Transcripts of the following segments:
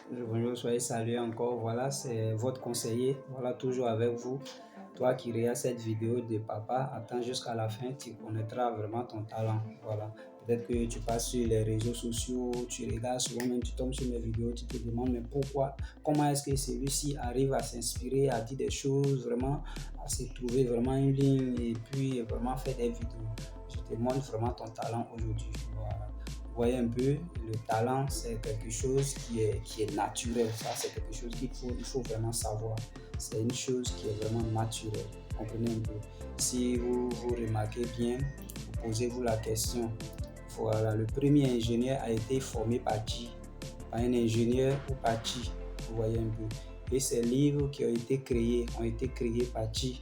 Bonjour, soyez salués encore. Voilà, c'est votre conseiller. Voilà, toujours avec vous. Toi qui regardes cette vidéo de papa, attends jusqu'à la fin, tu connaîtras vraiment ton talent. Voilà. Peut-être que tu passes sur les réseaux sociaux, tu regardes souvent, même tu tombes sur mes vidéos, tu te demandes, mais pourquoi, comment est-ce que celui-ci arrive à s'inspirer, à dire des choses, vraiment, à se trouver vraiment une ligne et puis vraiment faire des vidéos. Je te montre vraiment ton talent aujourd'hui. Voilà. Vous voyez un peu, le talent, c'est quelque chose qui est naturel. Ça, c'est quelque chose il faut vraiment savoir. C'est une chose qui est vraiment naturelle. Comprenez un peu. Si vous remarquez bien, vous posez-vous la question. Voilà, le premier ingénieur a été formé par qui? Par un ingénieur ou par qui? Vous voyez un peu. Et ces livres qui ont été créés par qui?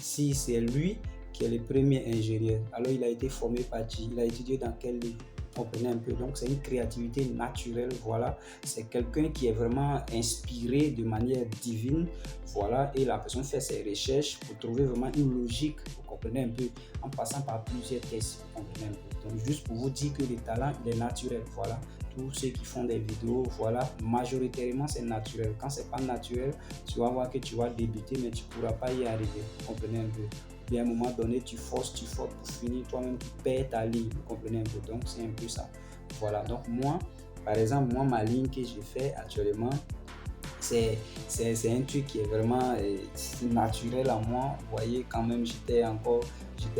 Si c'est lui qui est le premier ingénieur, alors il a été formé par qui? Il a étudié dans quel livre? Comprenez un peu. Donc, c'est une créativité naturelle. Voilà. C'est quelqu'un qui est vraiment inspiré de manière divine. Voilà. Et la personne fait ses recherches pour trouver vraiment une logique. Vous comprenez un peu. En passant par plusieurs tests. Vous comprenez un peu. Donc, juste pour vous dire que le talent, il est naturel. Voilà. Tous ceux qui font des vidéos, voilà, majoritairement, c'est naturel. Quand c'est pas naturel, tu vas voir que tu vas débuter, mais tu pourras pas y arriver. Vous comprenez un peu. Puis à un moment donné, tu forces pour finir, toi-même, tu perds ta ligne. Vous comprenez un peu. Donc, c'est un peu ça. Voilà. Donc, moi, par exemple, moi, ma ligne que je fais actuellement, c'est un truc qui est vraiment naturel à moi. Vous voyez, quand même, j'étais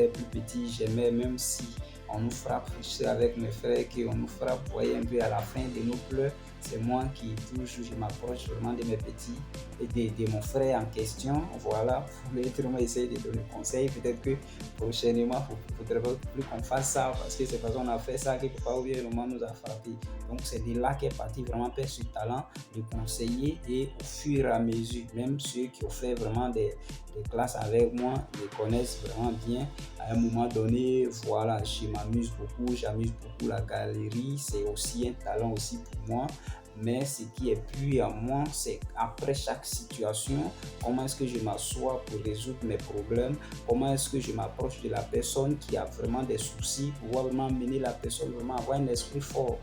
plus petit, j'aimais, même si on nous frappe, je sais avec mes frères qu'on nous frappe, vous voyez un peu à la fin de nos pleurs, c'est moi qui toujours, je m'approche vraiment de mes petits et de mon frère en question. Voilà, pour vraiment essayer de donner conseil. Peut-être que prochainement, il ne faudrait pas plus qu'on fasse ça parce que c'est parce qu'on a fait ça que papa ou bien maman nous a frappé. Donc, c'est de là qu'est parti vraiment perdre ce talent de conseiller et au fur et à mesure, même ceux qui ont fait vraiment des classes avec moi les connaissent vraiment bien. À un moment donné, voilà, je m'amuse beaucoup, j'amuse beaucoup la galerie, c'est aussi un talent aussi pour moi. Mais ce qui est plus à moi, c'est après chaque situation, comment est-ce que je m'assois pour résoudre mes problèmes, comment est-ce que je m'approche de la personne qui a vraiment des soucis, pour vraiment mener la personne vraiment à avoir un esprit fort.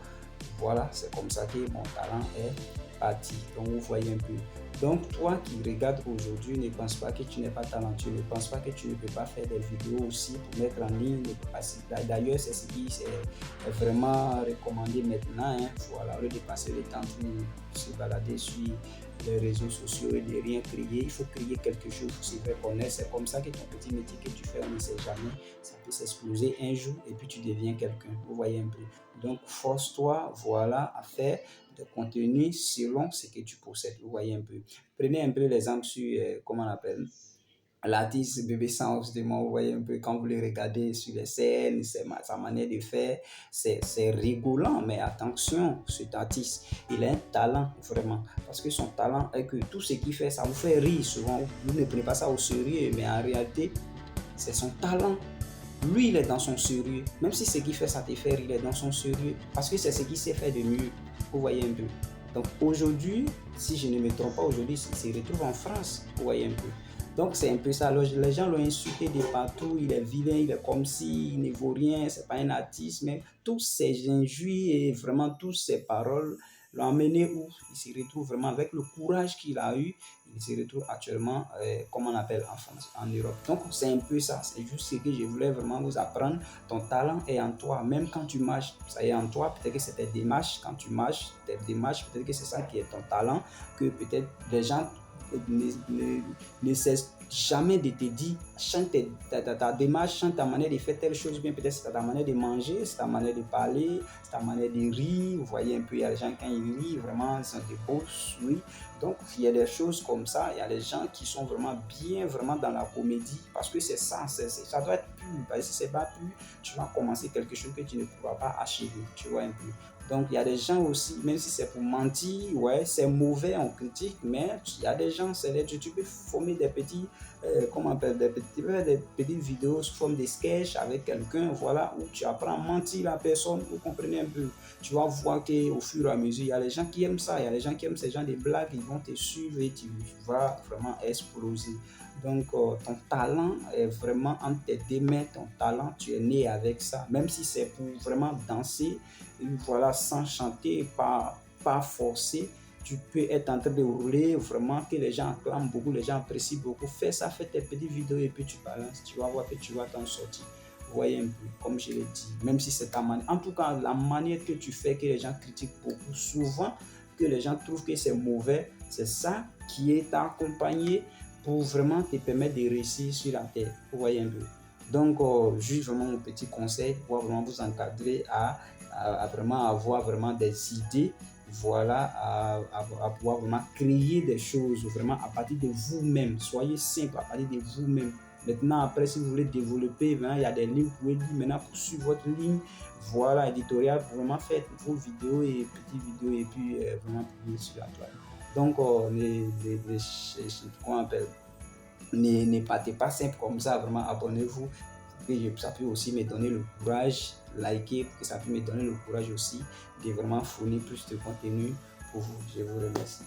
Voilà, c'est comme ça que mon talent est parti. Donc, vous voyez un peu. Donc, toi qui regardes aujourd'hui, ne pense pas que tu n'es pas talentueux, ne pense pas que tu ne peux pas faire des vidéos aussi pour mettre en ligne. D'ailleurs, c'est ce qui est vraiment recommandé maintenant. Hein. Voilà, au lieu de passer le temps pour se balader sur les réseaux sociaux et de rien créer, il faut créer quelque chose pour se faire connaître. C'est comme ça que ton petit métier que tu fais, on ne sait jamais, ça peut s'exploser un jour et puis tu deviens quelqu'un. Vous voyez un peu. Donc, force-toi, voilà, à faire de contenu selon ce que tu possèdes. Vous voyez un peu. Prenez un peu l'exemple sur, comment on appelle, l'artiste Bébé Sans de moi, vous voyez un peu quand vous le regardez sur les scènes, sa manière de faire, c'est rigolant, mais attention, cet artiste, il a un talent vraiment, parce que son talent est que tout ce qu'il fait, ça vous fait rire souvent, vous ne prenez pas ça au sérieux, mais en réalité, c'est son talent. Lui, il est dans son sérieux. Même si ce qu'il fait, ça te fait rire, il est dans son sérieux. Parce que c'est ce qu'il sait faire de mieux. Vous voyez un peu. Donc aujourd'hui, si je ne me trompe pas, aujourd'hui, il se retrouve en France. Vous voyez un peu. Donc c'est un peu ça. Alors, les gens l'ont insulté de partout. Il est vilain, il est comme si il ne vaut rien, c'est pas un artiste. Mais tous ces injures et vraiment toutes ces paroles l'ont amené où il se retrouve vraiment avec le courage qu'il a eu. Il se retrouve actuellement, comme on appelle en France, en Europe. Donc c'est un peu ça. C'est juste ce que je voulais vraiment vous apprendre. Ton talent est en toi. Même quand tu marches, ça est en toi. Peut-être que c'est tes démarches. Quand tu marches, tes démarches, peut-être que c'est ça qui est ton talent. Que peut-être les gens ne cesse jamais de te dire, chante ta démarche, chante ta manière de faire telle chose, bien peut-être c'est ta manière de manger, c'est ta manière de parler, c'est ta manière de rire. Vous voyez un peu, il y a des gens quand ils rient, vraiment, ils sont des beaux sourires. Donc, il y a des choses comme ça. Il y a des gens qui sont vraiment bien, vraiment dans la comédie, parce que c'est ça, ça doit être pur. Parce que si c'est pas pur, tu vas commencer quelque chose que tu ne pourras pas achever. Tu vois un peu. Donc, il y a des gens aussi, même si c'est pour mentir, ouais, c'est mauvais, on critique, mais il y a des gens, tu peux former des petits, comment on appelle, des petites vidéos sous forme de sketch avec quelqu'un, voilà, où tu apprends à mentir la personne, vous comprenez un peu. Tu vas voir qu'au fur et à mesure, il y a les gens qui aiment ça, il y a les gens qui aiment ces gens de blagues, ils vont te suivre et tu vas vraiment exploser. Donc, ton talent est vraiment entre tes deux mains, ton talent, tu es né avec ça, même si c'est pour vraiment danser, voilà, sans chanter, pas forcer. tu peux être en train de rouler, vraiment que les gens acclament beaucoup, les gens apprécient beaucoup. Fais ça, fais tes petites vidéos et puis tu balances. Tu vas voir que tu vas t'en sortir. Vous voyez un peu, comme je l'ai dit, même si c'est ta manière. En tout cas, la manière que tu fais, que les gens critiquent beaucoup, souvent, que les gens trouvent que c'est mauvais, c'est ça qui est accompagné pour vraiment te permettre de réussir sur la terre. Vous voyez un peu. Donc, juste vraiment mon petit conseil pour vraiment vous encadrer à vraiment avoir vraiment des idées, voilà, à pouvoir vraiment créer des choses vraiment à partir de vous-même. Soyez simple à partir de vous-même. Maintenant, après, si vous voulez développer, il y a des lignes, vous pouvez lire maintenant pour suivre votre ligne, voilà, éditorial, pour vraiment faire vos vidéos et petites vidéos et puis vraiment publier sur la toile. Donc, comment on appelle, ne partez pas simple comme ça, vraiment abonnez-vous. Ça peut aussi me donner le courage, liker, pour que ça peut me donner le courage aussi de vraiment fournir plus de contenu pour vous. Je vous remercie.